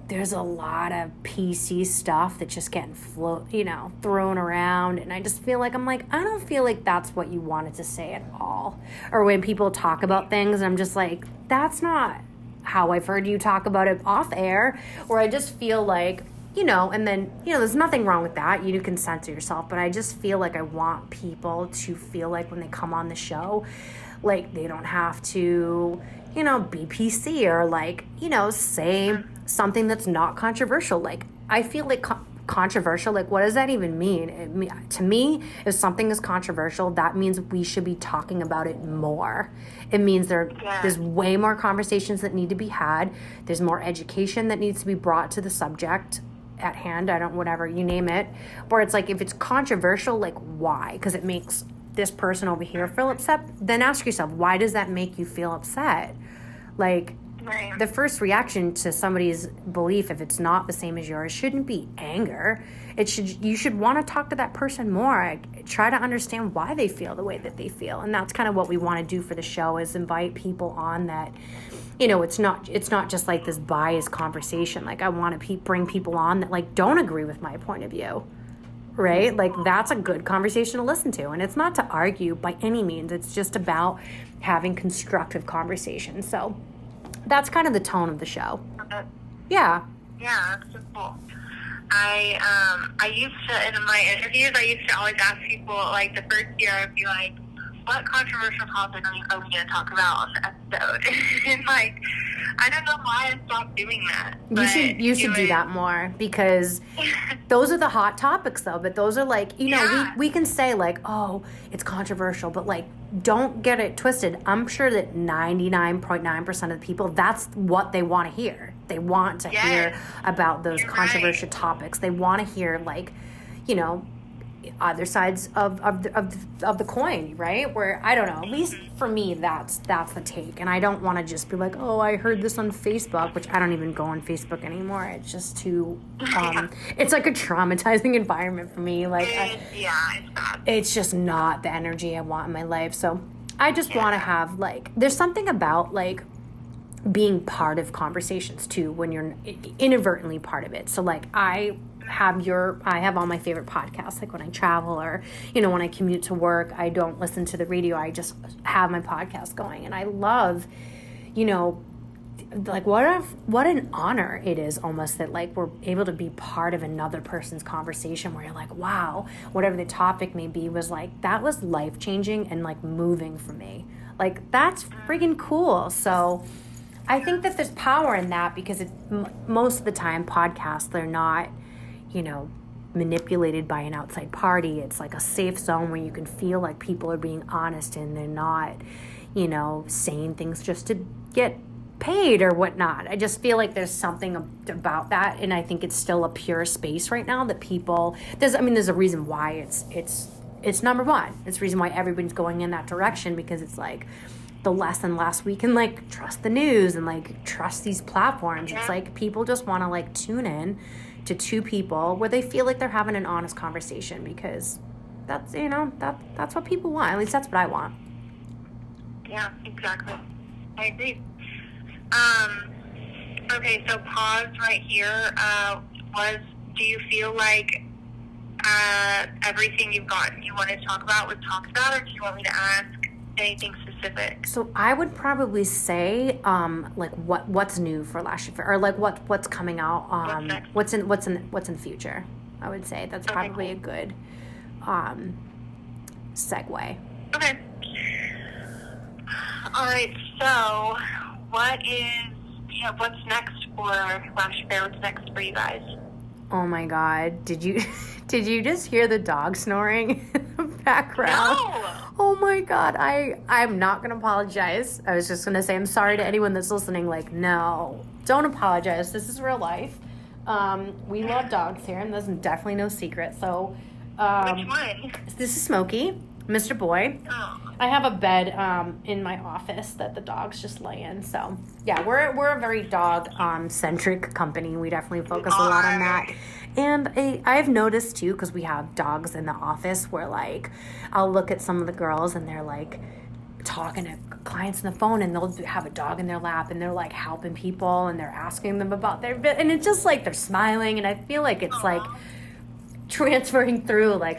there's a lot of PC stuff that's just getting thrown around, and I just feel like I don't feel like that's what you wanted to say at all. Or when people talk about things, I'm just like, that's not how I've heard you talk about it off air, where I just feel like, and then, there's nothing wrong with that. You can censor yourself, but I just feel like I want people to feel like when they come on the show, like they don't have to, be PC or like, say something that's not controversial. Like, I feel like controversial, like, what does that even mean? To me, if something is controversial, that means we should be talking about it more. It means there's way more conversations that need to be had. There's more education that needs to be brought to the subject at hand. Whatever, you name it. Where it's like, if it's controversial, like, why? Because it makes this person over here feel upset. Then ask yourself, why does that make you feel upset? Like, right. The first reaction to somebody's belief, if it's not the same as yours, shouldn't be anger. You should want to talk to that person more. Try to understand why they feel the way that they feel. And that's kind of what we want to do for the show, is invite people on that, it's not just like this biased conversation. Like, I want to bring people on that like don't agree with my point of view. Right? Like, that's a good conversation to listen to. And it's not to argue by any means. It's just about having constructive conversations. So that's kind of the tone of the show. Okay. Yeah. Yeah, that's so cool. I used to, in my interviews, I used to always ask people, like, the first year, I'd be like, what controversial topic are we going to talk about on the episode? And, like, I don't know why I stopped doing that. You should do that more, because those are the hot topics, though. But those are like, we can say like, oh, it's controversial, but like, don't get it twisted. I'm sure that 99.9% of the people, that's what they want to hear. They want to hear about those controversial topics. They want to hear like, other sides of the coin, right? Where, I don't know, at least for me, that's the take. And I don't want to just be like, oh, I heard this on Facebook, which I don't even go on Facebook anymore. It's just too, it's like a traumatizing environment for me. Like, it's just not the energy I want in my life. So I just want to have like, there's something about like being part of conversations too, when you're inadvertently part of it. So like, I have all my favorite podcasts, like when I travel or, when I commute to work. I don't listen to the radio. I just have my podcast going. And I love, like what an honor it is almost that like we're able to be part of another person's conversation, where you're like, wow, whatever the topic may be was like, that was life-changing and like moving for me. Like, that's freaking cool. So I think that there's power in that, because most of the time podcasts, they're not, manipulated by an outside party. It's like a safe zone where you can feel like people are being honest and they're not, saying things just to get paid or whatnot. I just feel like there's something about that, and I think it's still a pure space right now that people, there's a reason why it's number one. It's the reason why everybody's going in that direction, because it's like the less and less we can like trust the news and like trust these platforms. It's like people just want to like tune in to two people where they feel like they're having an honest conversation, because that's, that's what people want. At least that's what I want. Yeah, exactly. I agree. Okay, so pause right here. Do you feel like everything you wanted to talk about was talked about, or do you want me to ask anything specific? So I would probably say like what's new for Lash Affair, or like what's coming out, what's in the future. I would say that's probably a good segue. Okay. All right. So what's next for Lash Affair? What's next for you guys? Oh my God! Did you just hear the dog snoring in the background? No. Oh my God! I'm not gonna apologize. I was just gonna say I'm sorry to anyone that's listening. Like, no, don't apologize. This is real life. We love dogs here, and there's definitely no secret. So, which one? This is Smokey, Mr. Boy. Oh. I have a bed in my office that the dogs just lay in. So yeah, we're a very dog centric company. We definitely focus a lot on that. And I've noticed too, because we have dogs in the office, where like I'll look at some of the girls and they're like talking to clients on the phone, and they'll have a dog in their lap and they're like helping people and they're asking them about their bit, and it's just like they're smiling, and I feel like it's like transferring through. Like,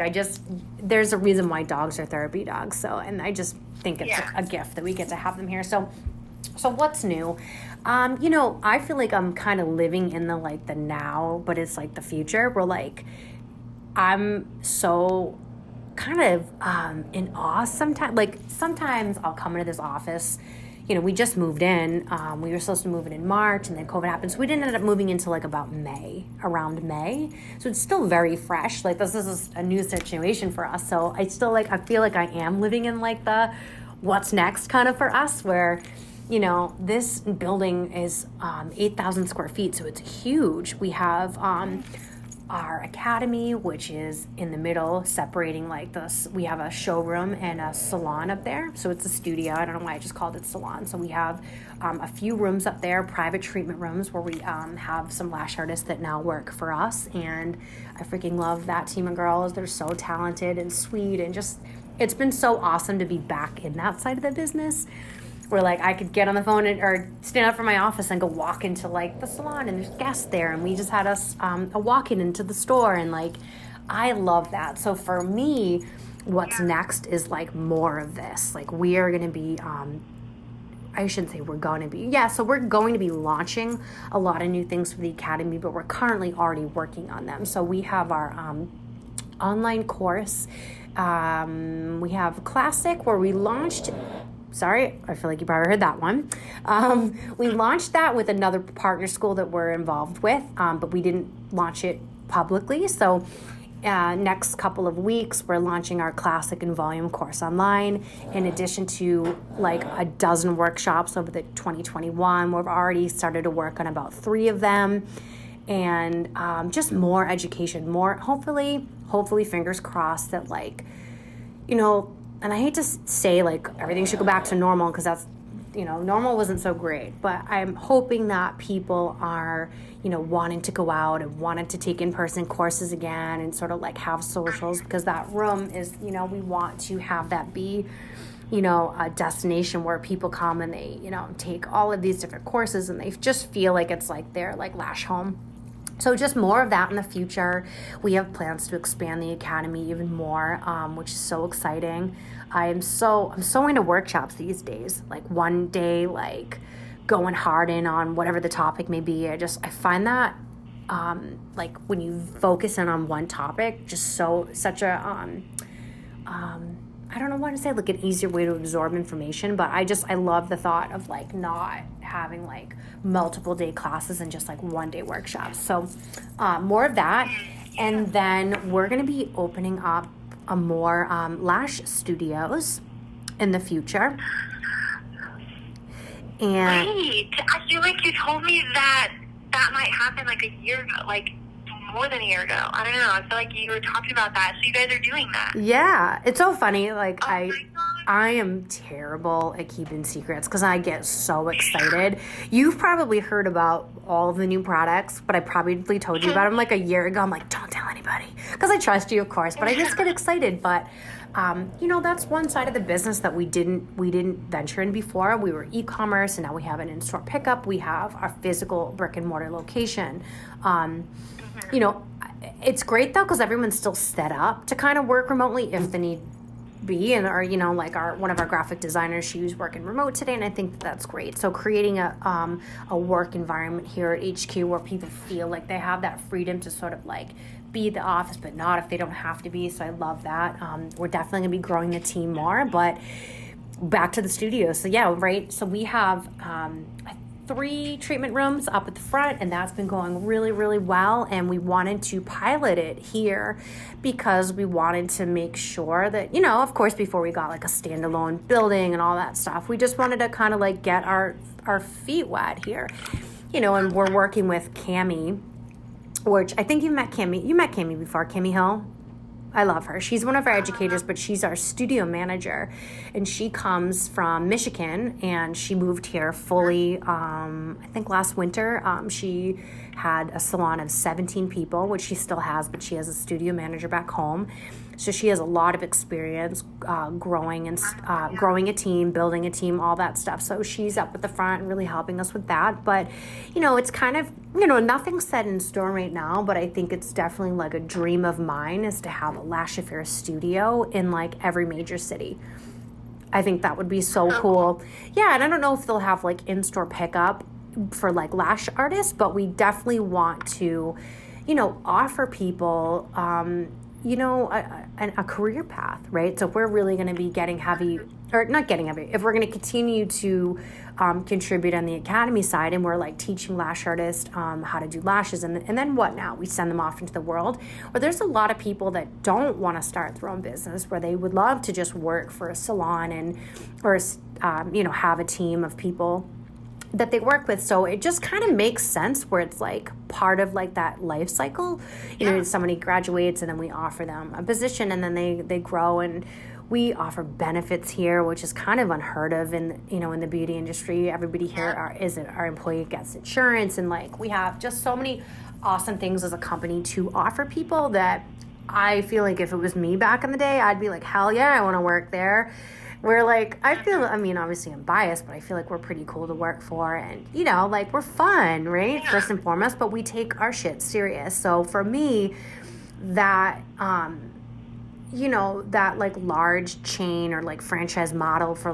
there's a reason why dogs are therapy dogs. So, and I just think it's a gift that we get to have them here. So what's new? I feel like I'm kind of living in the now, but it's like the future. Where like I'm so kind of in awe sometimes. Like sometimes I'll come into this office. We just moved in. We were supposed to move in March, and then COVID happened, so we didn't end up moving into like about around May. So it's still very fresh. Like this is a new situation for us. So I still I feel like I am living in like the what's next kind of for us, where this building is 8,000 square feet, so it's huge. We have our academy, which is in the middle, separating we have a showroom and a salon up there. So it's a studio. I don't know why I just called it salon. So we have a few rooms up there, private treatment rooms, where we have some lash artists that now work for us. And I freaking love that team of girls. They're so talented and sweet, and just, it's been so awesome to be back in that side of the business, where I could get on the phone or stand up from my office and go walk into the salon, and there's guests there, and we just had a walk-in into the store, and I love that. So for me, what's next is more of this. We are going to be I shouldn't say we're going to be. Yeah, so we're going to be launching a lot of new things for the academy, but we're currently already working on them. So we have our online course. We have Classic, where we launched. Sorry, I feel like you probably heard that one. We launched that with another partner school that we're involved with, but we didn't launch it publicly. So next couple of weeks, we're launching our Classic and Volume course online, in addition to a dozen workshops over the 2021. We've already started to work on about 3 of them, and just more education, more, hopefully, fingers crossed that and I hate to say everything should go back to normal, because that's, normal wasn't so great, but I'm hoping that people are, wanting to go out and wanting to take in-person courses again, and sort of have socials, because that room is, we want to have that be, a destination where people come and they, take all of these different courses, and they just feel like it's their lash home. So just more of that in the future. We have plans to expand the academy even more, which is so exciting. I'm so into workshops these days. One day, going hard in on whatever the topic may be. I find that when you focus in on one topic, just such a I don't know what to say, an easier way to absorb information, but I love the thought of not having multiple day classes and just one day workshops. So more of that. And then we're going to be opening up a more lash studios in the future. And wait, I feel like you told me that might happen a year ago, more than a year ago. I don't know. I feel like you were talking about that. So you guys are doing that. Yeah. It's so funny. Oh my God. I am terrible at keeping secrets, because I get so excited. You've probably heard about all of the new products, but I probably told you about them a year ago. I'm don't tell anybody, because I trust you, of course, but I just get excited. But that's one side of the business that we didn't venture in before. We were e-commerce, and now we have an in-store pickup. We have our physical brick and mortar location. It's great though, because everyone's still set up to kind of work remotely if the need be, and one of our graphic designers, she was working remote today, and I think that's great. So creating a work environment here at HQ where people feel like they have that freedom to sort of be at the office, but not if they don't have to be. So I love that. We're definitely gonna be growing the team more, but back to the studio. So yeah, right. So we have 3 treatment rooms up at the front, and that's been going really, really well. And we wanted to pilot it here because we wanted to make sure that, of course, before we got a standalone building and all that stuff, we just wanted to kind of get our feet wet here, and we're working with Cammie, which I think you met Cammie before, Cammie Hill. I love her. She's one of our educators, but she's our studio manager, and she comes from Michigan, and she moved here fully, I think last winter. She had a salon of 17 people, which she still has, but she has a studio manager back home. So she has a lot of experience growing a team, building a team, all that stuff. So she's up at the front and really helping us with that. But, it's kind of, nothing's set in stone right now, but I think it's definitely a dream of mine is to have a Lash Affair studio in every major city. I think that would be so cool. Yeah, and I don't know if they'll have in-store pickup for like lash artists, but we definitely want to, you know, offer people, you know, a career path, right? So if we're really going to be getting heavy, or not getting heavy, if we're going to continue to contribute on the academy side, and we're like teaching lash artists how to do lashes, and then what now? We send them off into the world. Or there's a lot of people that don't want to start their own business, where they would love to just work for a salon and, or, you know, have a team of people that they work with. So it just kind of makes sense where it's like part of like that life cycle. You know, somebody graduates and then we offer them a position, and then they grow, and we offer benefits here, which is kind of unheard of in, you know, in the beauty industry. Everybody here our employee gets insurance, and like we have just so many awesome things as a company to offer people that I feel like if it was me back in the day, I'd be like, hell yeah, I want to work there. We're like, I mean, obviously I'm biased, but I feel like we're pretty cool to work for, and, you know, like we're fun, right? First and foremost, but we take our shit serious. So for me, that, you know, that like large chain or like franchise model for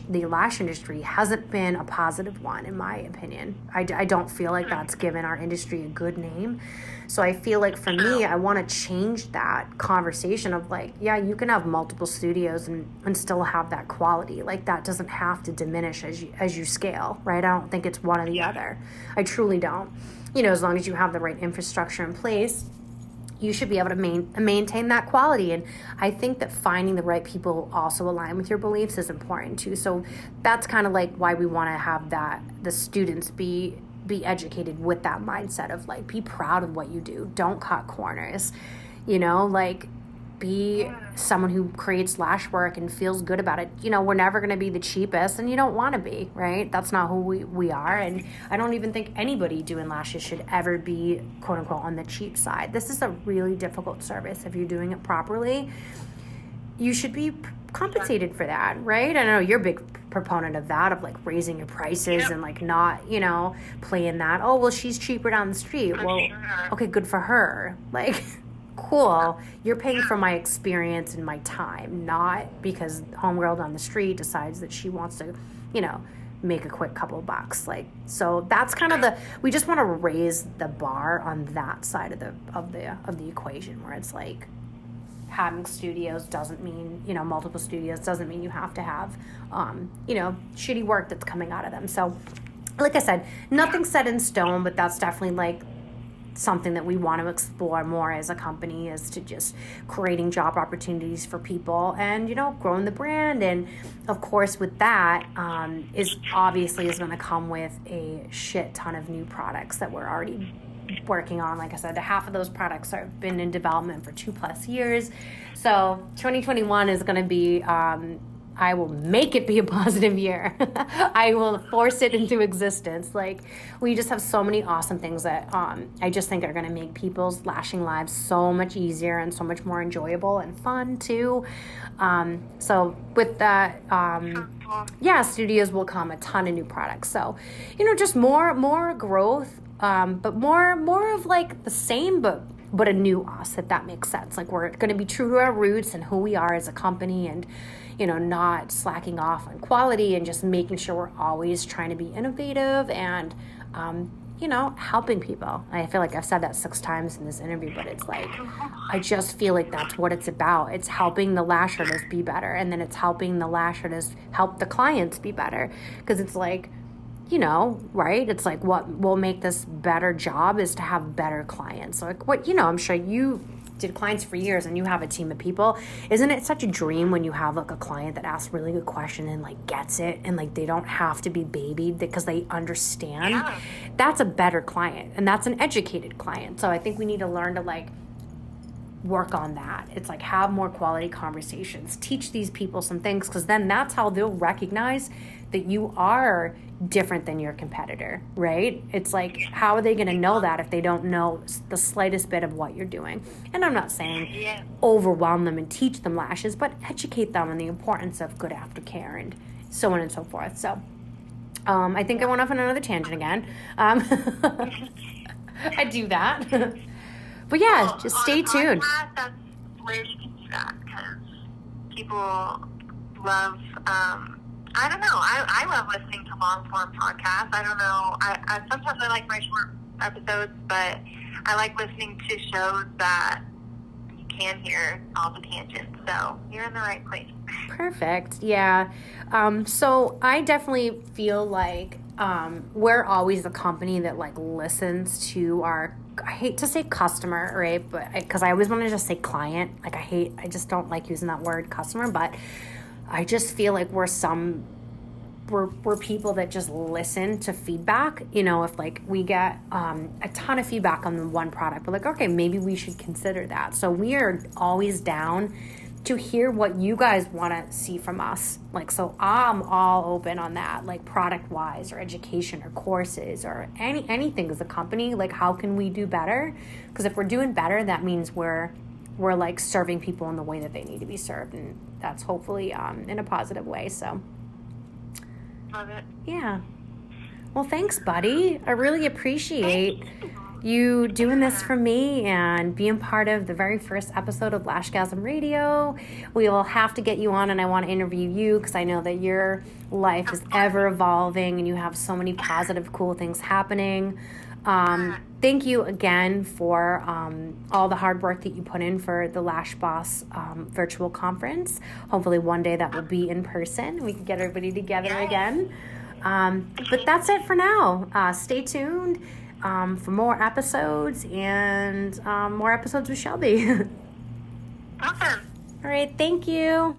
the lash industry hasn't been a positive one, in my opinion. I don't feel like that's given our industry a good name. So I feel like for me, I want to change that conversation of like, yeah, you can have multiple studios and still have that quality. Like that doesn't have to diminish as you scale, right? I don't think it's one or the other. I truly don't. You know, as long as you have the right infrastructure in place, you should be able to maintain that quality. And I think that finding the right people also align with your beliefs is important too. So that's kind of like why we want to have the students be educated with that mindset of like, be proud of what you do. Don't cut corners, you know, like be someone who creates lash work and feels good about it. You know, we're never going to be the cheapest, and you don't want to be, right? That's not who we are. And I don't even think anybody doing lashes should ever be quote unquote on the cheap side. This is a really difficult service. If you're doing it properly, you should be compensated for that, right? I know you're a big proponent of that, of like raising your prices and like not, you know, playing that, oh, well, she's cheaper down the street. Okay, good for her. Like, cool. You're paying for my experience and my time, not because homegirl down the street decides that she wants to, you know, make a quick couple of bucks. Like, so that's kind of we just want to raise the bar on that side of the equation, where it's like, having studios doesn't mean, you know, multiple studios doesn't mean you have to have, you know, shitty work that's coming out of them. So, like I said, nothing's set in stone, but that's definitely like something that we want to explore more as a company, is to just creating job opportunities for people and, you know, growing the brand. And of course with that is going to come with a shit ton of new products that we're already working on. Like I said, half of those products have been in development for 2+ years. So 2021 is going to be, I will make it be a positive year. I will force it into existence. Like, we just have so many awesome things that I just think are going to make people's lashing lives so much easier and so much more enjoyable and fun too. So with that, studios will come a ton of new products. So, you know, just more growth, but more of like the same, but a new us, if that makes sense. Like, we're going to be true to our roots and who we are as a company, and, you know, not slacking off on quality, and just making sure we're always trying to be innovative and, you know, helping people. I feel like I've said that 6 times in this interview, but it's like, I just feel like that's what it's about. It's helping the lash artists be better, and then it's helping the lash artists help the clients be better. Because it's like, you know, right? It's like, what will make this better job is to have better clients. Like, what, you know, I'm sure you did clients for years and you have a team of people. Isn't it such a dream when you have like a client that asks really good question and like gets it, and like they don't have to be babied because they understand? Yeah. That's a better client, and that's an educated client. So I think we need to learn to like work on that. It's like, have more quality conversations, teach these people some things, because then that's how they'll recognize that you are different than your competitor, right? It's like, how are they going to know that if they don't know the slightest bit of what you're doing? And I'm not saying overwhelm them and teach them lashes, but educate them on the importance of good aftercare and so on and so forth. So I think I went off on another tangent again. I do that. But yeah, just stay tuned. That's where you can do that, because people love I don't know. I love listening to long form podcasts. I don't know. I sometimes I like my short episodes, but I like listening to shows that you can hear all the tangents. So you're in the right place. Perfect. Yeah. So I definitely feel like we're always the company that like listens to our, I hate to say customer, right? But because I always want to just say client. Like I just don't like using that word customer, but I just feel like we're people that just listen to feedback. You know, if like we get a ton of feedback on one product, we're like, okay, maybe we should consider that. So we are always down to hear what you guys want to see from us. Like, so I'm all open on that, like product wise or education or courses or anything as a company. Like, how can we do better? Because if we're doing better, that means we're like serving people in the way that they need to be served. And that's hopefully in a positive way. So love it. Yeah. Well, thanks, buddy. I really appreciate you doing this for me and being part of the very first episode of Lashgasm Radio. We will have to get you on, and I want to interview you because I know that your life is ever evolving and you have so many positive, cool things happening. Thank you again for all the hard work that you put in for the Lashboss virtual conference. Hopefully one day that will be in person. We can get everybody together again. But that's it for now. Stay tuned for more episodes and more episodes with Shelby. Awesome. All right. Thank you.